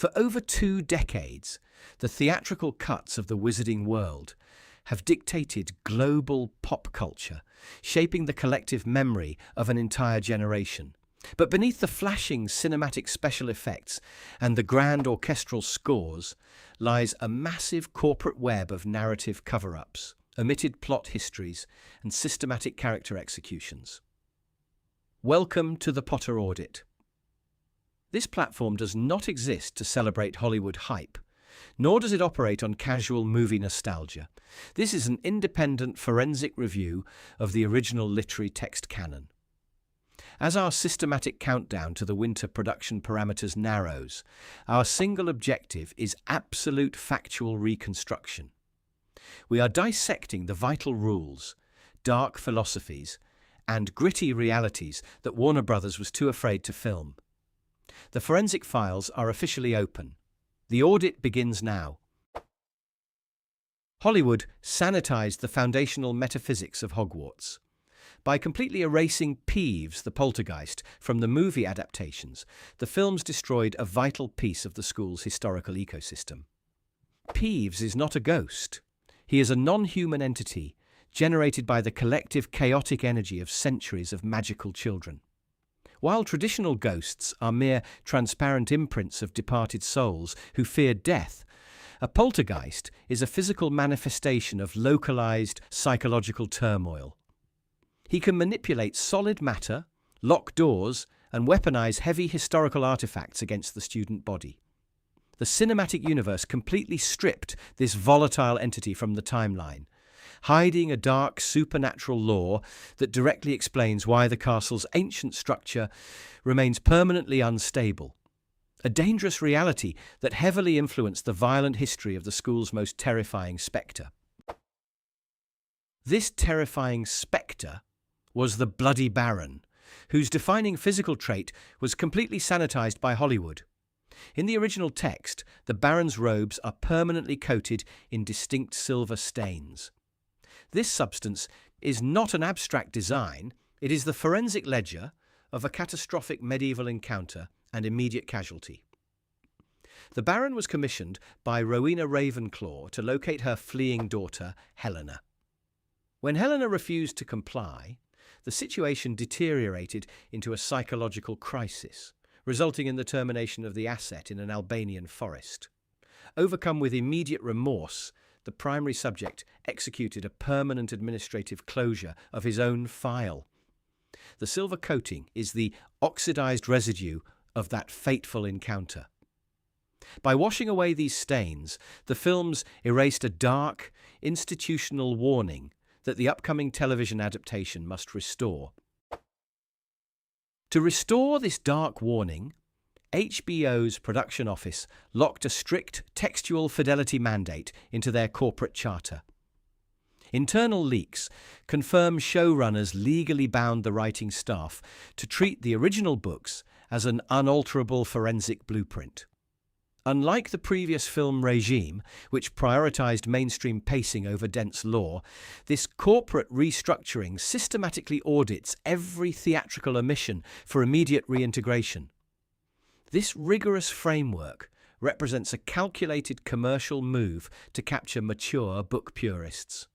For over 2 decades, the theatrical cuts of the wizarding world have dictated global pop culture, shaping the collective memory of an entire generation. But beneath the flashing cinematic special effects and the grand orchestral scores lies a massive corporate web of narrative cover-ups, omitted plot histories, and systematic character executions. Welcome to the Potter Audit. This platform does not exist to celebrate Hollywood hype, nor does it operate on casual movie nostalgia. This is an independent forensic review of the original literary text canon. As our systematic countdown to the winter production parameters narrows, our single objective is absolute factual reconstruction. We are dissecting the vital rules, dark philosophies, and gritty realities that Warner Brothers was too afraid to film. The forensic files are officially open. The audit begins now. Hollywood sanitized the foundational metaphysics of Hogwarts. By completely erasing Peeves, the poltergeist, from the movie adaptations, the films destroyed a vital piece of the school's historical ecosystem. Peeves is not a ghost. He is a non-human entity generated by the collective chaotic energy of centuries of magical children. While traditional ghosts are mere transparent imprints of departed souls who feared death, a poltergeist is a physical manifestation of localized psychological turmoil. He can manipulate solid matter, lock doors, and weaponize heavy historical artifacts against the student body. The cinematic universe completely stripped this volatile entity from the timeline, hiding a dark supernatural law that directly explains why the castle's ancient structure remains permanently unstable. A dangerous reality that heavily influenced the violent history of the school's most terrifying spectre. This terrifying spectre was the Bloody Baron, whose defining physical trait was completely sanitized by Hollywood. In the original text, the Baron's robes are permanently coated in distinct silver stains. This substance is not an abstract design, it is the forensic ledger of a catastrophic medieval encounter and immediate casualty. The Baron was commissioned by Rowena Ravenclaw to locate her fleeing daughter, Helena. When Helena refused to comply, the situation deteriorated into a psychological crisis, resulting in the termination of the asset in an Albanian forest. Overcome with immediate remorse, the primary subject executed a permanent administrative closure of his own file. The silver coating is the oxidized residue of that fateful encounter. By washing away these stains, the films erased a dark, institutional warning that the upcoming television adaptation must restore. To restore this dark warning, HBO's production office locked a strict textual fidelity mandate into their corporate charter. Internal leaks confirm showrunners legally bound the writing staff to treat the original books as an unalterable forensic blueprint. Unlike the previous film regime, which prioritized mainstream pacing over dense lore, this corporate restructuring systematically audits every theatrical omission for immediate reintegration. This rigorous framework represents a calculated commercial move to capture mature book purists.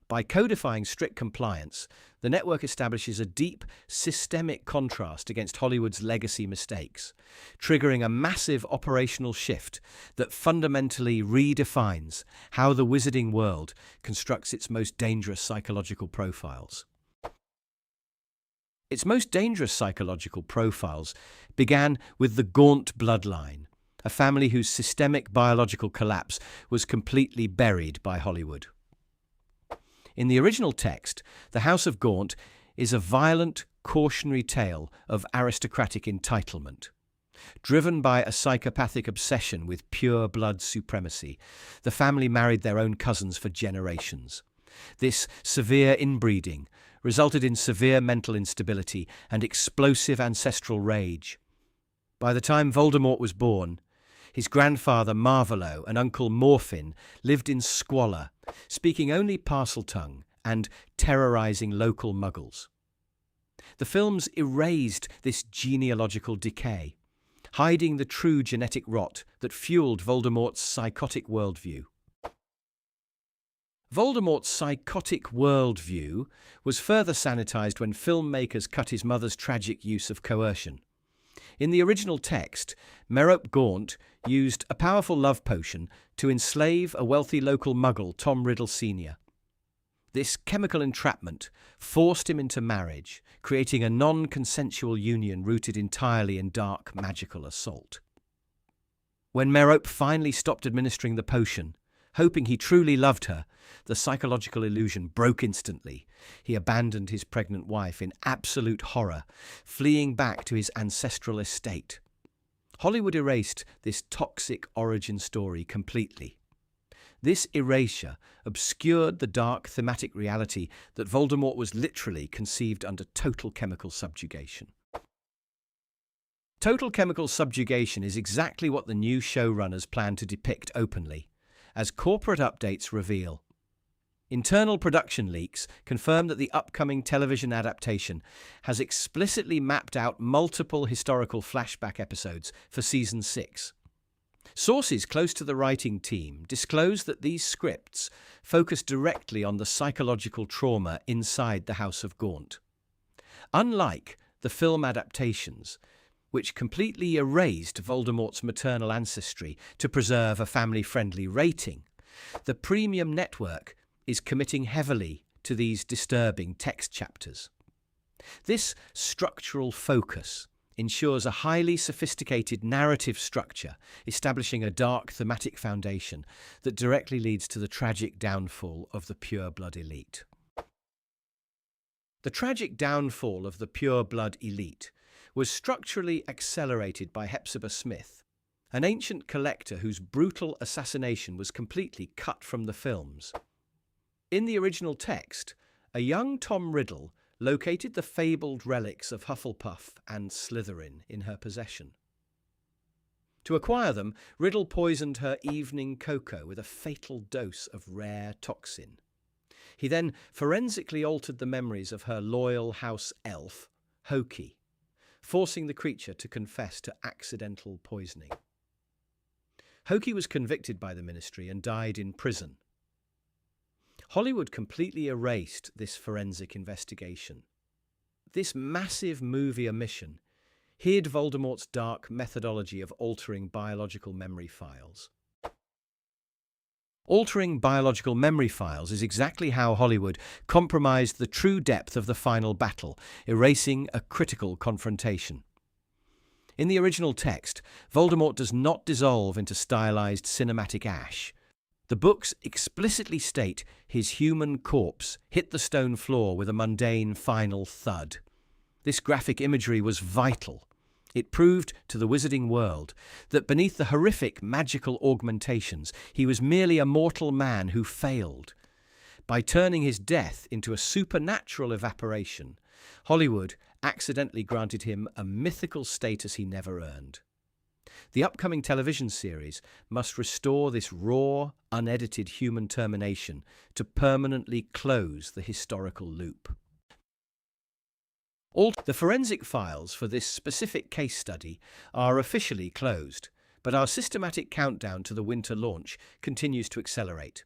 By codifying strict compliance, the network establishes a deep, systemic contrast against Hollywood's legacy mistakes, triggering a massive operational shift that fundamentally redefines how the wizarding world constructs its most dangerous psychological profiles. Its most dangerous psychological profiles began with the Gaunt bloodline, a family whose systemic biological collapse was completely buried by Hollywood. In the original text, the House of Gaunt is a violent, cautionary tale of aristocratic entitlement. Driven by a psychopathic obsession with pure blood supremacy, the family married their own cousins for generations. This severe inbreeding resulted in severe mental instability and explosive ancestral rage. By the time Voldemort was born, his grandfather Marvolo and uncle Morfin lived in squalor, speaking only Parseltongue and terrorizing local muggles. The films erased this genealogical decay, hiding the true genetic rot that fueled Voldemort's psychotic worldview. Voldemort's psychotic worldview was further sanitized when filmmakers cut his mother's tragic use of coercion. In the original text, Merope Gaunt used a powerful love potion to enslave a wealthy local muggle, Tom Riddle Sr. This chemical entrapment forced him into marriage, creating a non-consensual union rooted entirely in dark magical assault. When Merope finally stopped administering the potion, hoping he truly loved her, the psychological illusion broke instantly. He abandoned his pregnant wife in absolute horror, fleeing back to his ancestral estate. Hollywood erased this toxic origin story completely. This erasure obscured the dark thematic reality that Voldemort was literally conceived under total chemical subjugation. Total chemical subjugation is exactly what the new showrunners plan to depict openly, as corporate updates reveal. Internal production leaks confirm that the upcoming television adaptation has explicitly mapped out multiple historical flashback episodes for Season 6. Sources close to the writing team disclose that these scripts focus directly on the psychological trauma inside the House of Gaunt. Unlike the film adaptations, which completely erased Voldemort's maternal ancestry to preserve a family-friendly rating, the premium network is committing heavily to these disturbing text chapters. This structural focus ensures a highly sophisticated narrative structure, establishing a dark thematic foundation that directly leads to the tragic downfall of the pure-blood elite. The tragic downfall of the pure-blood elite was structurally accelerated by Hepzibah Smith, an ancient collector whose brutal assassination was completely cut from the films. In the original text, a young Tom Riddle located the fabled relics of Hufflepuff and Slytherin in her possession. To acquire them, Riddle poisoned her evening cocoa with a fatal dose of rare toxin. He then forensically altered the memories of her loyal house elf, Hokey, forcing the creature to confess to accidental poisoning. Hokey was convicted by the Ministry and died in prison. Hollywood completely erased this forensic investigation. This massive movie omission hid Voldemort's dark methodology of altering biological memory files. Altering biological memory files is exactly how Hollywood compromised the true depth of the final battle, erasing a critical confrontation. In the original text, Voldemort does not dissolve into stylized cinematic ash. The books explicitly state his human corpse hit the stone floor with a mundane final thud. This graphic imagery was vital. It proved to the wizarding world that beneath the horrific magical augmentations, he was merely a mortal man who failed. By turning his death into a supernatural evaporation, Hollywood accidentally granted him a mythical status he never earned. The upcoming television series must restore this raw, unedited human termination to permanently close the historical loop. The forensic files for this specific case study are officially closed, but our systematic countdown to the winter launch continues to accelerate.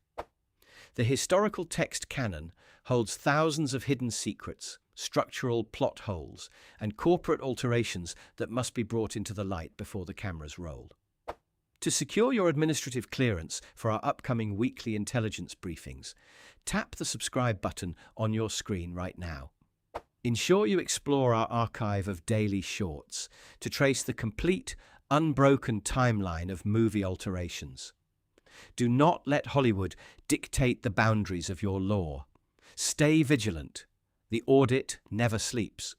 The historical text canon holds thousands of hidden secrets, structural plot holes, and corporate alterations that must be brought into the light before the cameras roll. To secure your administrative clearance for our upcoming weekly intelligence briefings, tap the subscribe button on your screen right now. Ensure you explore our archive of daily shorts to trace the complete, unbroken timeline of movie alterations. Do not let Hollywood dictate the boundaries of your lore. Stay vigilant. The audit never sleeps.